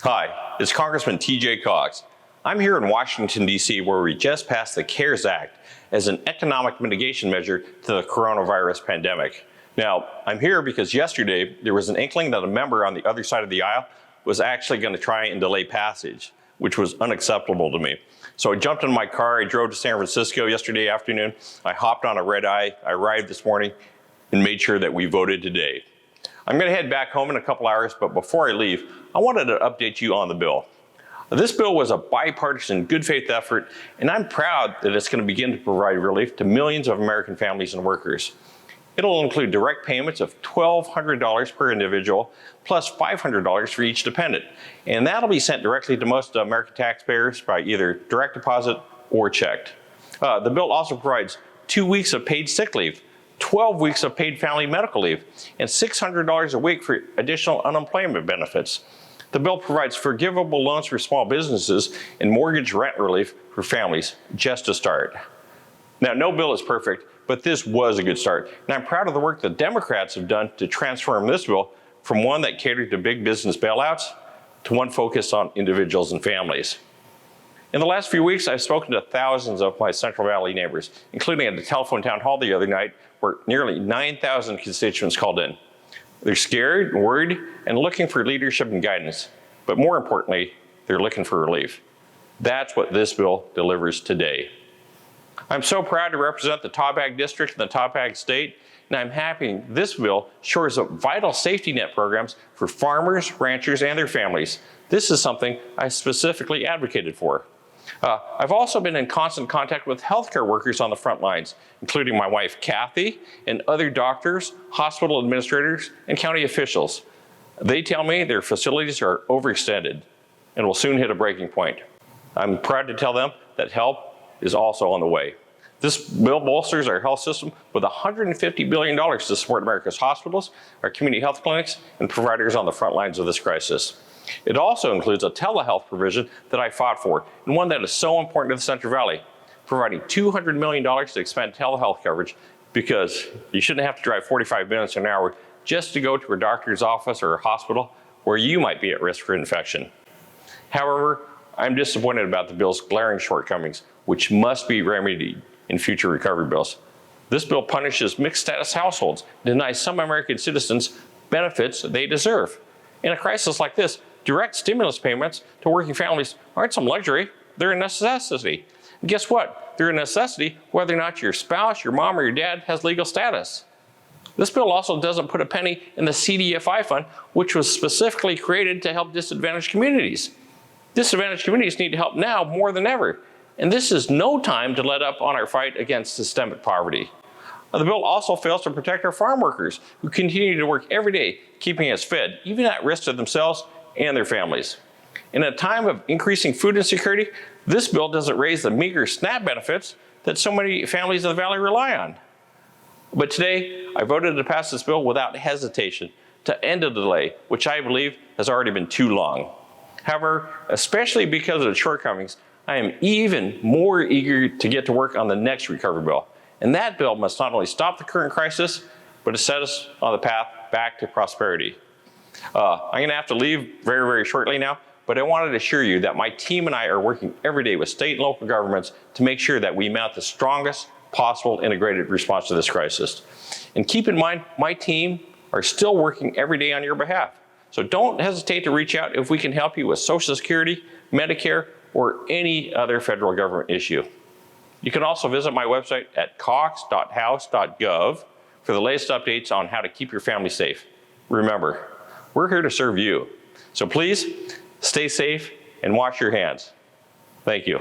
Hi, it's Congressman T.J. Cox. I'm here in Washington, D.C., where we just passed the CARES Act as an economic mitigation measure to the coronavirus pandemic. Now, I'm here because yesterday there was an inkling that a member on the other side of the aisle was actually going to try and delay passage, which was unacceptable to me. So I jumped in my car, I drove to San Francisco yesterday afternoon, I hopped on a red eye, I arrived this morning, and made sure that we voted today. I'm going to head back home in a couple hours, but before I leave, I wanted to update you on the bill. This bill was a bipartisan, good faith effort, and I'm proud that it's going to begin to provide relief to millions of American families and workers. It'll include direct payments of $1,200 per individual, plus $500 for each dependent, and that'll be sent directly to most American taxpayers by either direct deposit or checked. The bill also provides 2 weeks of paid sick leave, 12 weeks of paid family medical leave, and $600 a week for additional unemployment benefits. The bill provides forgivable loans for small businesses and mortgage rent relief for families, just to start. Now, no bill is perfect, but this was a good start, and I'm proud of the work the Democrats have done to transform this bill from one that catered to big business bailouts to one focused on individuals and families. In the last few weeks, I've spoken to thousands of my Central Valley neighbors, including at the telephone town hall the other night, where nearly 9,000 constituents called in. They're scared, worried, and looking for leadership and guidance. But more importantly, they're looking for relief. That's what this bill delivers today. I'm so proud to represent the Top Ag District and the Top Ag State, and I'm happy this bill shores up vital safety net programs for farmers, ranchers, and their families. This is something I specifically advocated for. I've also been in constant contact with healthcare workers on the front lines, including my wife, Kathy, and other doctors, hospital administrators, and county officials. They tell me their facilities are overextended and will soon hit a breaking point. I'm proud to tell them that help is also on the way. This bill bolsters our health system with $150 billion to support America's hospitals, our community health clinics, and providers on the front lines of this crisis. It also includes a telehealth provision that I fought for, and one that is so important to the Central Valley, providing $200 million to expand telehealth coverage, because you shouldn't have to drive 45 minutes or an hour just to go to a doctor's office or a hospital where you might be at risk for infection. However, I'm disappointed about the bill's glaring shortcomings, which must be remedied in future recovery bills. This bill punishes mixed status households and denies some American citizens benefits they deserve. In a crisis like this, direct stimulus payments to working families aren't some luxury, they're a necessity. And guess what? They're a necessity whether or not your spouse, your mom, or your dad has legal status. This bill also doesn't put a penny in the CDFI fund, which was specifically created to help disadvantaged communities. Disadvantaged communities need help now more than ever, and this is no time to let up on our fight against systemic poverty. The bill also fails to protect our farm workers who continue to work every day, keeping us fed, even at risk to themselves and their families. In a time of increasing food insecurity, this bill doesn't raise the meager SNAP benefits that so many families in the Valley rely on. But today, I voted to pass this bill without hesitation to end a delay, which I believe has already been too long. However, especially because of the shortcomings, I am even more eager to get to work on the next recovery bill. And that bill must not only stop the current crisis, but to set us on the path back to prosperity. I'm going to have to leave very, very shortly now, but I wanted to assure you that my team and I are working every day with state and local governments to make sure that we mount the strongest possible integrated response to this crisis. And keep in mind, my team are still working every day on your behalf. So don't hesitate to reach out if we can help you with Social Security, Medicare, or any other federal government issue. You can also visit my website at cox.house.gov for the latest updates on how to keep your family safe. Remember, we're here to serve you. So please stay safe and wash your hands. Thank you.